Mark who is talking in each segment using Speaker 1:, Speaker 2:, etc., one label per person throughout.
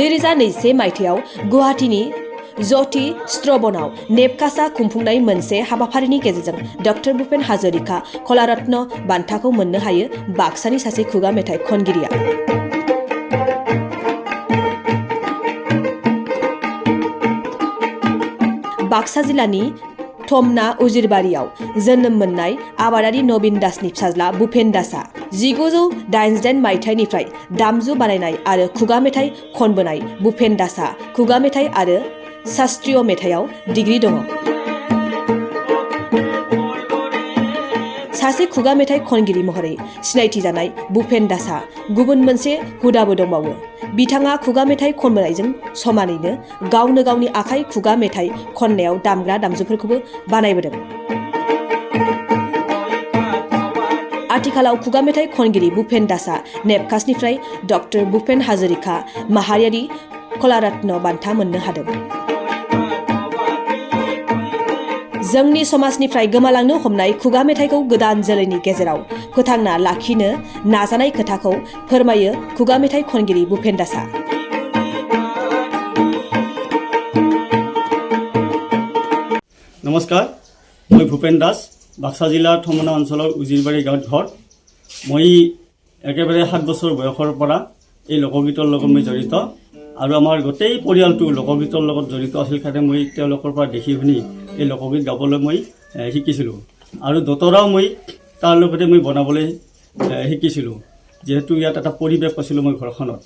Speaker 1: 2021 मायथाइयाव गुवाहाटीनि ज्योति स्ट्रबनाव नेपकासा खुंफुंनाय मोनसे हाबाफारिनि गेजेरजों डॉक्टर भुपेन हाजरिका कलारत्न बान्थाखौ मोननो हायो बाक्सानि सासे खुगा मेथाइ खनगिरिया। बाक्सा जिल्लानि थमना उजिरबारियाव जोनोम मोननाय आबादारि नवीन दासनि फिसाज्ला भुपेन दासआ 1988 मायथाइनिफ्राय दामजु बानायनाय आरो खुगा मेथाइ खनबोनाय भुपेन दासआ खुगा मेथाइ आरो शास्त्रीय मेथाइयाव डिग्री दङ। सासे खुगा मेथाइ खनगिरि महरै सिनायथि जानाय भुपेन दासआ गुबुन मोनसे हुदाबो दंबावो। बिथाङा खुगा मेथाइ खनबोनायजों समानैनो गावनो गावनि आखाइ खुगा मेथाइ खननायाव दामग्रा दामजुफोरखौबो बानायबोदों। आथिखालाव खुगा मेथाइ खनगिरि भुपेन दासआ नेपकासनिफ्राय डॉक्टर भुपेन हाजरिका माहारियारि कलारत्न बान्था मोननो हादों। जोंनि समाजनिफ्राय गोमालांनो हमनाय खुगा मेथाइखौ गोदान जोलैनि गेजेराव फोथांना लाखिनो नाजानाय खोथाखौ फोरमायो खुगा मेथाइ खनगिरि भुपेन दासआ।
Speaker 2: नमस्कार, मैं भूपेन दास, बाक्सा जिलार थमना अंचলৰ उजिरबाৰী गाঁৱত ঘৰ। মই একেবাৰে 7 বছৰ বয়সৰ পৰা এই লোকগীতৰ লগত মই জড়িত আৰু আমাৰ গোটেই পৰিয়ালটো লোকগীতৰ লগত জড়িত আছিল কাৰণে মই তেওঁলোকৰ পৰা দেখি শুনি এই লোকগীত গাবলৈ মই শিকিছিলোঁ আৰু দতৰাও মই তাৰ লগতে মই বনাবলৈ শিকিছিলোঁ, যেহেতু ইয়াত এটা পৰিৱেশ পাইছিলোঁ মই ঘৰখনত।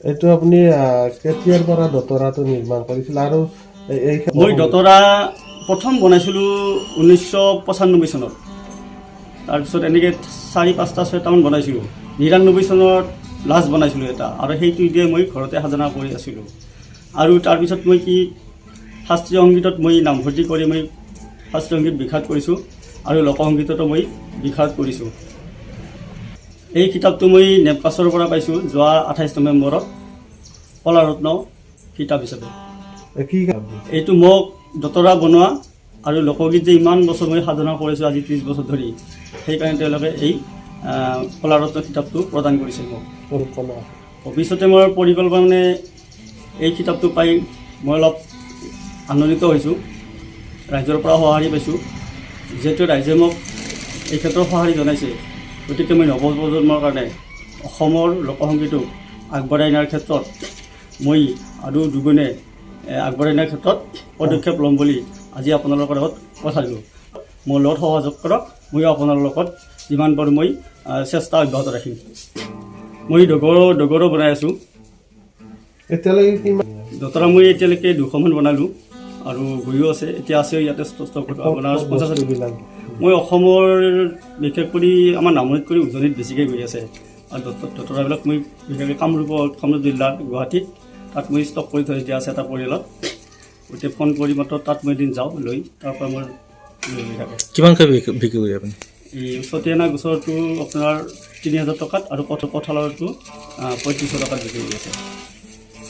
Speaker 3: এইটো আপুনি কেতিয়াৰ পৰা দতৰাটো নিৰ্মাণ কৰিছিল আৰু
Speaker 2: মই দতৰা প্ৰথম বনাইছিলোঁ 1995 চনত। তাৰপিছত এনেকৈ 4-5-6টামান বনাইছিলোঁ। 99 চনত লাষ্ট বনাইছিলোঁ এটা আৰু সেইটো দিয়ে মই ঘৰতে সাধনা কৰি আছিলোঁ। আৰু তাৰপিছত মই কি শাস্ত্ৰীয় সংগীতত মই নামভৰ্তি কৰি মই শাস্ত্ৰীয় সংগীত বিখ্যাত কৰিছোঁ আৰু লোকসংগীততো মই বিখ্যাত কৰিছোঁ। এই কিতাপটো মই নেপকাছৰ পৰা পাইছোঁ যোৱা 28 নৱেম্বৰত কলাৰত্ন কিতাপ হিচাপে। এইটো মোক দতৰা বনোৱা আৰু লোকগীত যে ইমান বছৰ মই সাধনা কৰিছোঁ আজি 30 বছৰ ধৰি, সেইকাৰণে তেওঁলোকে এই কলাৰত্ন কিতাপটো প্ৰদান কৰিছিল মোক। ভৱিষ্যতে মোৰ পৰিকল্পনা মানে এই কিতাপটো পাই মই অলপ আনন্দিত হৈছোঁ, ৰাইজৰ পৰা সঁহাৰি পাইছোঁ। যিহেতু ৰাইজে মোক এই ক্ষেত্ৰত সঁহাৰি জনাইছে, গতিকে মই নৱপ্ৰজন্মৰ কাৰণে অসমৰ লোকসংগীতক আগবঢ়াই নিয়াৰ ক্ষেত্ৰত মই আৰু দুগুণে আগবঢ়াই নিয়াৰ ক্ষেত্ৰত পদক্ষেপ ল'ম বুলি আজি আপোনালোকৰ লগত কথা দিলোঁ। মোৰ লগত সহযোগ কৰক, মই আপোনাৰ লগত যিমান পাৰোঁ মই চেষ্টা অব্যাহত ৰাখিম। মই ডগৰো বনাই আছোঁ। দতৰা মই এতিয়ালৈকে 200মান বনালোঁ আৰু গৈও আছে, এতিয়া আছে ইয়াতে আপোনাৰ 50। মই অসমৰ বিশেষ কৰি আমাৰ নামনিত কৰি উজনিত বেছিকৈ গৈ আছে আৰু দতৰাবিলাক মই বিশেষকৈ কামৰূপ জিলাৰ গুৱাহাটীত তাত মই ষ্টক কৰি থৈ দিয়া আছে এটা পৰিয়ালত। গতিকে ফোন কৰি মাত্ৰ তাত মই এদিন যাওঁ, লৈ তাৰ পৰা মোৰ লৈ থাকে।
Speaker 4: কিমানকৈ বিক্ৰী কৰি আপুনি?
Speaker 2: এই উচতীয়া গোচৰটো আপোনাৰ 3000 টকাত আৰু কঁঠালৰটো 3500 টকাত বিক্ৰী কৰি আছে।